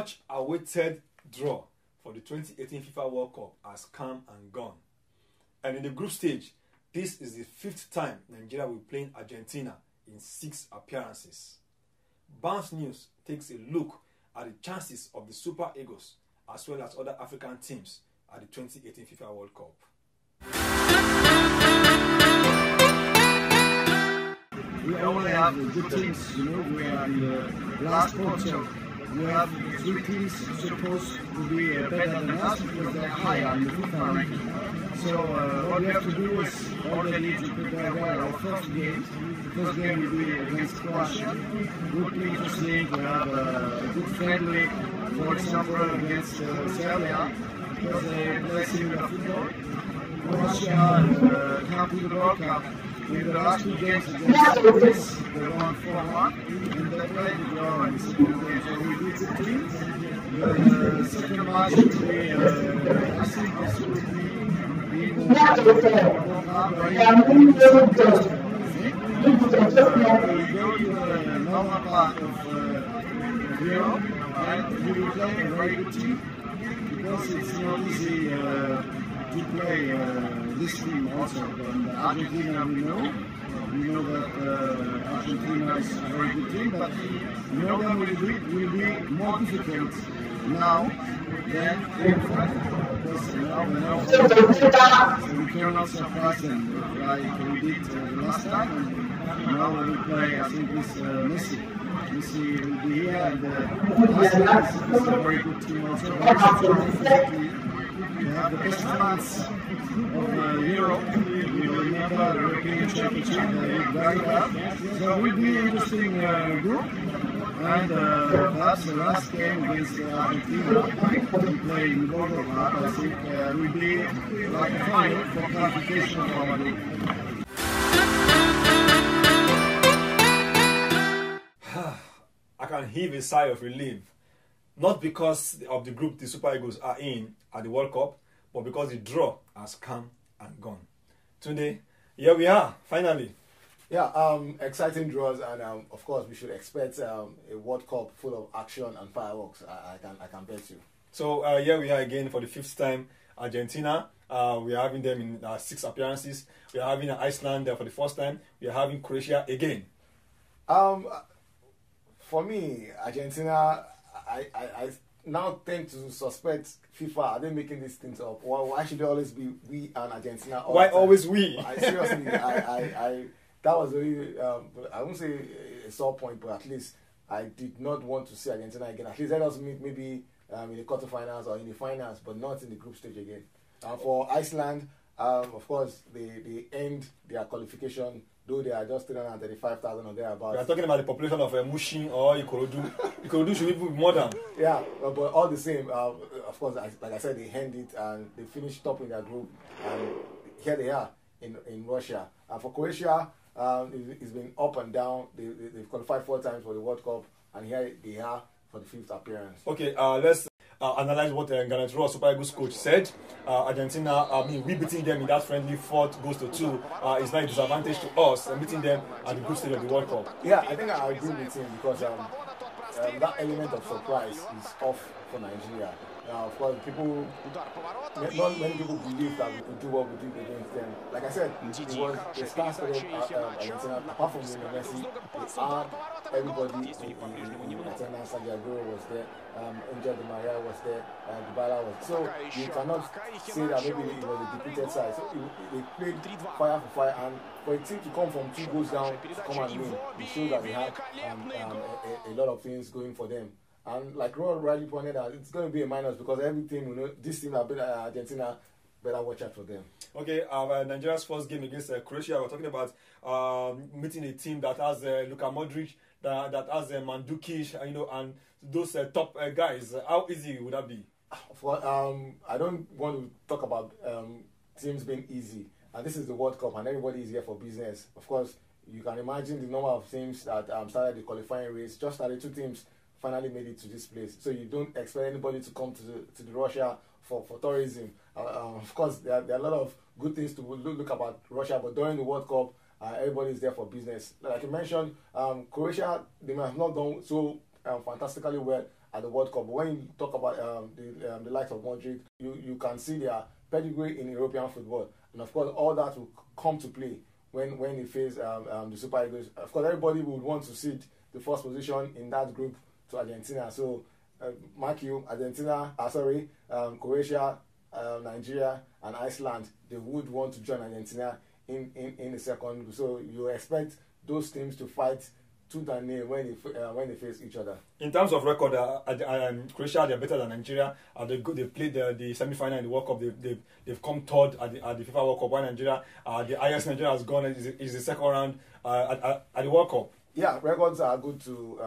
much awaited draw for the 2018 FIFA World Cup has come and gone. And in the group stage, this is the 5th time Nigeria will be playing Argentina in 6 appearances. Bounce News takes a look at the chances of the Super Eagles as well as other African teams at the 2018 FIFA World Cup. We only have good teams, you know, we are in the last quarter. We have 3 teams supposed to be better than us because they're higher in the FIFA ranking. So what we have to do is already to prepare our first game. The first game will be against Croatia. Would be interesting to have a good friendly, for example, against Serbia, because they play similar football. Croatia can't win the World Cup. In the last 2 games against Greece, they won 4-1, and they played the draw in the second game. So we beat the team. The second match will be, I think this will be we go to the northern part of Europe, and we will play a very good team, because it's not easy to play this team also. And Argentina, we know that Argentina is a very good team, but we know that will be more difficult now than before, because now we know so we cannot surprise them like we did the last time. And now we will play, I think, with Messi. Messi will be here, and Iceland is a very good team also, very strong physically. We have the best fans of Europe. We remember the European Championship, they did very well. So it will be an interesting group. And perhaps the last game against Argentina, we play in Bogota, I think will be like a final for qualification for our group. I can heave a sigh of relief. Not because of the group the Super Eagles are in at the World Cup, but because the draw has come and gone. Today, here we are, finally. Yeah, exciting draws, and of course we should expect a World Cup full of action and fireworks. I can bet you. So here we are again for the 5th time. Argentina, we are having them in 6 appearances. We are having Iceland for the 1st time. We are having Croatia again. For me, Argentina, I now tend to suspect FIFA. Are they making these things up? Why should it always be we and Argentina? Why always we? Seriously, that was really, I won't say a sore point, but at least I did not want to see Argentina again. At least let us meet maybe in the quarterfinals or in the finals, but not in the group stage again. For Iceland, of course, they end their qualification, though they are just 335,000 or thereabouts. We are talking about the population of Mushin or Ikorodu. Ikorodu should even be more than. Yeah, but all the same, of course, like I said, they end it and they finished top in their group, and here they are in Russia. And for Croatia, it's been up and down. They've qualified 4 times for the World Cup, and here they are for the 5th appearance. Okay, let's analyze what Garnet Ross, Super Eagles coach, said. Argentina, we beating them in that friendly 4-2 is not a disadvantage to us, and beating them at the group stage of the World Cup. Yeah, I think I agree with him, because that element of surprise is off for Nigeria. Now, of course, not many people believe that we could do what we did against them. Like I said, it was a star-studded Argentina. Apart from Messi, they had everybody in attendance. Sergio Aguero was there, Angel Di Maria was there, Dybala was there. So you cannot say that maybe it was a defeated side. So they played fire for fire, and for a team to come from 2 goals down to come and win, it shows that they had a lot of things going for them. And like Ron rightly pointed out, it's going to be a minus, because everything, this team have been Argentina, better watch out for them. Okay, Nigeria's first game against Croatia, we're talking about meeting a team that has Luka Modric, that has Mandzukic, and those top guys. How easy would that be? I don't want to talk about teams being easy. And this is the World Cup, and everybody is here for business. Of course, you can imagine the number of teams that started the qualifying race. Just started 2 teams. Finally made it to this place, so you don't expect anybody to come to the Russia for tourism. Of course, there are a lot of good things to look about Russia, but during the World Cup, everybody is there for business. Like you mentioned, Croatia, they may have not done so fantastically well at the World Cup. But when you talk about the likes of Modric, you can see their pedigree in European football, and of course all that will come to play when they face the Super Eagles. Of course, everybody would want to cede the first position in that group to Argentina. So, mark you, Argentina, Croatia, Nigeria, and Iceland, they would want to join Argentina in the second group. So you expect those teams to fight tooth and nail when they face each other. In terms of record, Croatia, they're better than Nigeria. They played the semi-final in the World Cup. They've come third at the FIFA World Cup. While Nigeria, the highest Nigeria has gone is the second round at the World Cup. Yeah, records are good to.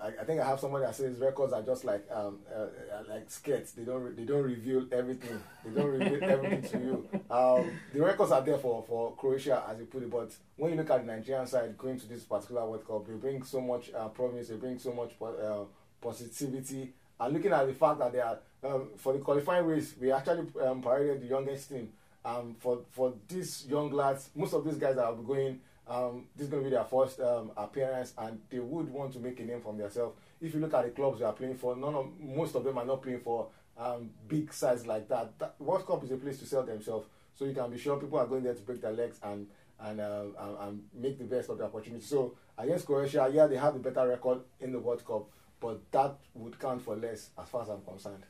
I think I have somebody that says records are just like skirts. They don't reveal everything. They don't reveal everything to you. The records are there for Croatia, as you put it. But when you look at the Nigerian side going to this particular World Cup, they bring so much promise. They bring so much positivity. And looking at the fact that they are for the qualifying race, we actually paraded the youngest team. For these young lads, most of these guys that will be going. This is going to be their first appearance, and they would want to make a name for themselves. If you look at the clubs they are playing for, most of them are not playing for big sides like that. World Cup is a place to sell themselves, so you can be sure people are going there to break their legs and make the best of the opportunity. So against Croatia, yeah, they have a better record in the World Cup, but that would count for less as far as I'm concerned.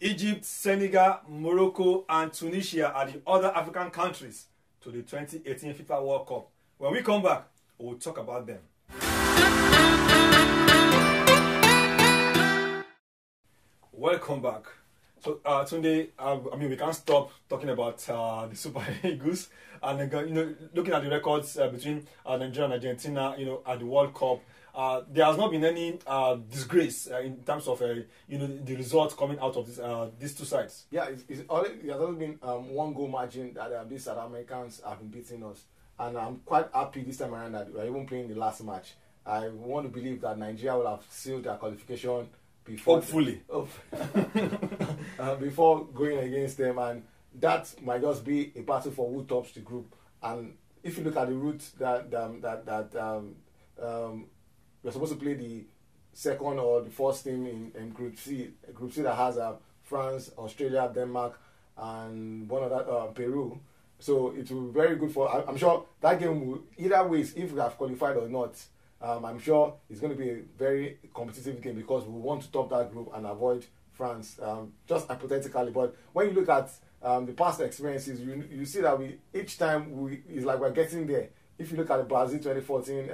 Egypt, Senegal, Morocco, and Tunisia are the other African countries to the 2018 FIFA World Cup. When we come back, we'll talk about them. Welcome back. So Tunde, we can't stop talking about the Super Eagles and looking at the records between Nigeria and Argentina, at the World Cup. There has not been any disgrace in terms of the results coming out of these two sides. Yeah, there has only been one goal margin that these South Americans have been beating us. And I'm quite happy this time around that we're even playing the last match. I want to believe that Nigeria will have sealed their qualification before. Hopefully. Before going against them. And that might just be a battle for who tops the group. And if you look at the route that we're supposed to play the second or the first team in Group C that has France, Australia, Denmark, and one other, Peru. So it will be very good for. I'm sure that game will, either ways, if we have qualified or not, I'm sure it's going to be a very competitive game because we want to top that group and avoid France, just hypothetically. But when you look at the past experiences, you see that each time it's like we're getting there. If you look at the Brazil 2014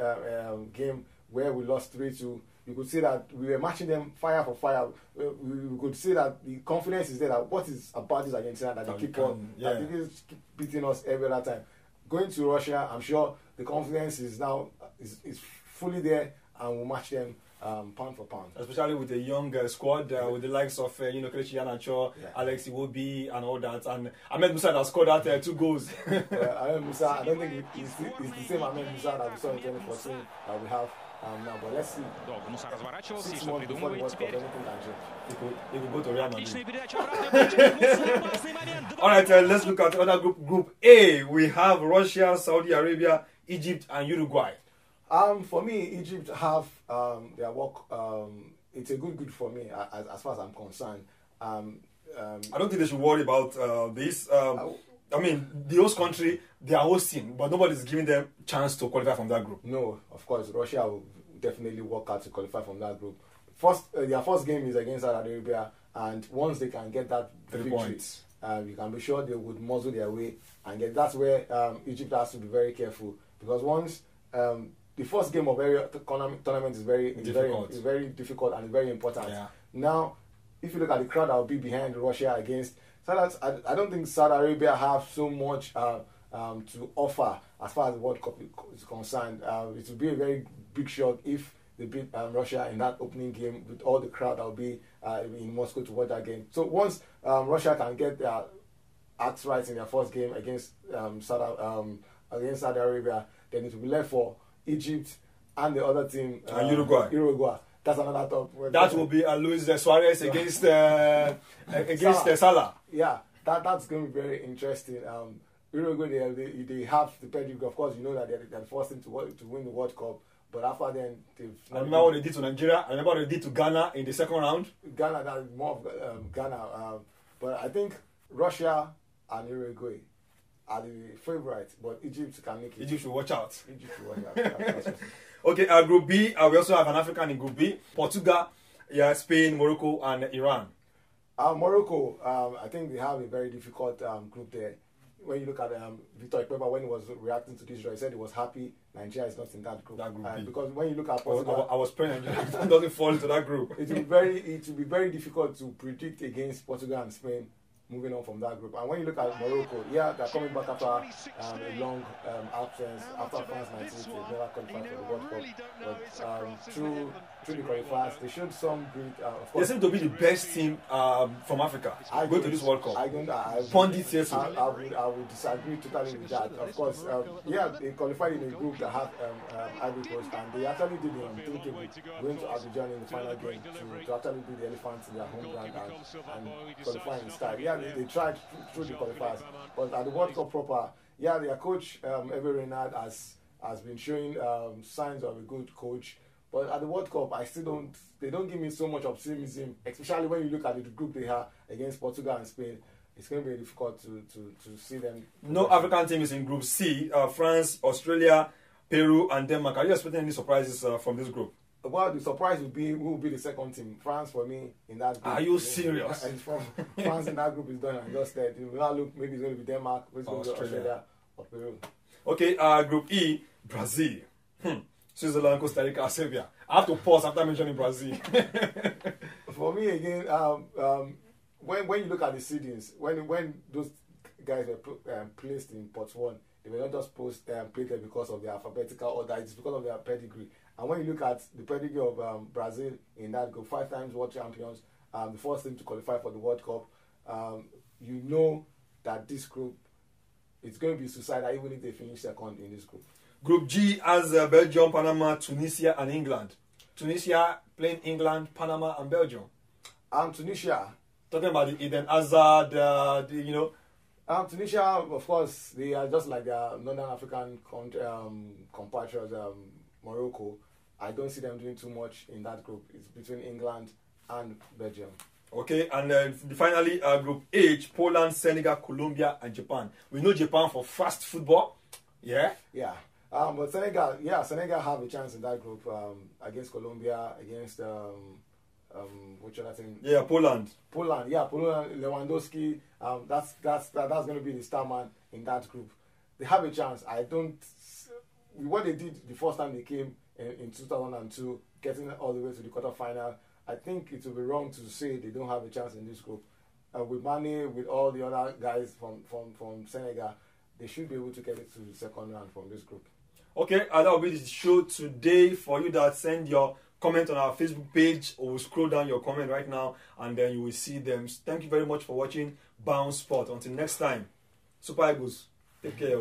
game where we lost 3-2, you could see that we were matching them fire for fire. We could see that the confidence is there. That what is about this Argentina that they keep on, that they just keep beating us every other time. Going to Russia, I'm sure the confidence is now is fully there, and we'll match them pound for pound. Especially with the young squad, with the likes of Kelechi Iheanacho, Alex Iwobi, and all that. And Ahmed Musa has scored out 2 goals. Ahmed Musa, I don't think it's the same Ahmed Musa that we saw in 2014 that we have. Now, but let's see. 6 months before the World Cup, anything can change. He will go to Real Madrid. All right, let's look at other group A. We have Russia, Saudi Arabia, Egypt, and Uruguay. For me, Egypt have their work. It's a good for me as far as I'm concerned. I don't think they should worry about this. The host country, they are hosting, but nobody's giving them chance to qualify from that group. No, of course, Russia will definitely work out to qualify from that group. Their first game is against Saudi Arabia, and once they can get that 3 points, you can be sure they would muzzle their way and get. That's where Egypt has to be very careful, because once the first game of every tournament is very difficult and very important. Yeah. Now, if you look at the crowd that will be behind Russia against. I don't think Saudi Arabia have so much to offer as far as the World Cup is concerned. It will be a very big shock if they beat Russia in that opening game with all the crowd that will be in Moscow to watch that game. So once Russia can get their acts right in their first game against Saudi Arabia, then it will be left for Egypt and the other team, Uruguay. That's another top. That will be Luis Suarez against Salah. Yeah, that's going to be very interesting. Uruguay, they have the pedigree. Of course, you know that they're the first team to win the World Cup. But after then, they've. I remember what they did to Nigeria. I remember what they did to Ghana in the second round. Ghana, that's more of Ghana. But I think Russia and Uruguay are the favourites, but Egypt can make it. Egypt should watch out. Egypt should watch out. Okay, Group B, we also have an African in Group B. Portugal, Spain, Morocco, and Iran. Morocco, I think they have a very difficult group there. When you look at Victor Ikpeba, when he was reacting to this draw, he said he was happy Nigeria is not in that group. Because when you look at Portugal, I was praying Nigeria doesn't fall into that group. It will be very difficult to predict against Portugal and Spain moving on from that group. And when you look at Morocco, they're coming back after a long absence, after France 98, they never qualified for the World Cup. But through the qualifiers, they showed some great. They seem to be the best team from Africa going to this World Cup. Pundits say so. I would disagree totally with that. Of course, they qualified in a group that had Ivory Coast, and they actually did the unthinkable, going to Abidjan in the final game to actually beat the Elephants in their home ground and qualify in style. They tried through the qualifiers, but at the World Cup proper, their coach Hervé Renard has been showing signs of a good coach. But at the World Cup, they don't give me so much optimism, especially when you look at the group they have against Portugal and Spain. It's going to be difficult to see them. No African team is in Group C. France, Australia, Peru, and Denmark. Are you expecting any surprises from this group? Well, the surprise would be who will be the second team. France for me in that group. Are you serious? And France in that group is done and just there. It will not look, maybe it's going to be Denmark, maybe it's going to be Australia or Peru. Okay, Group E, Brazil. Switzerland, Costa Rica, Serbia. I have to pause after mentioning Brazil. For me again, when you look at the seedings, when those guys were placed in pot 1, they were not just placed there because of their alphabetical order, it's because of their pedigree. And when you look at the pedigree of Brazil in that group, 5 times world champions, the first team to qualify for the World Cup, you know that this group is going to be suicidal even if they finish second in this group. Group G has Belgium, Panama, Tunisia, and England. Tunisia playing England, Panama, and Belgium. Tunisia. Talking about the Eden Hazard, Tunisia, of course, they are just like their Northern African compatriots, Morocco. I don't see them doing too much in that group. It's between England and Belgium. Okay, and finally, Group H, Poland, Senegal, Colombia, and Japan. We know Japan for fast football. Yeah? Yeah. But Senegal have a chance in that group against Colombia, against which other thing? Yeah, Poland. Poland, Lewandowski. That's going to be the star man in that group. They have a chance. What they did the first time they came in 2002, getting all the way to the quarterfinal, I think it would be wrong to say they don't have a chance in this group. With Mane, with all the other guys from Senegal, they should be able to get it to the second round from this group. Okay, that will be the show today. For you that send your comment on our Facebook page, or we'll scroll down your comment right now and then you will see them. Thank you very much for watching Bounce Sport. Until next time, Super Eagles, take care.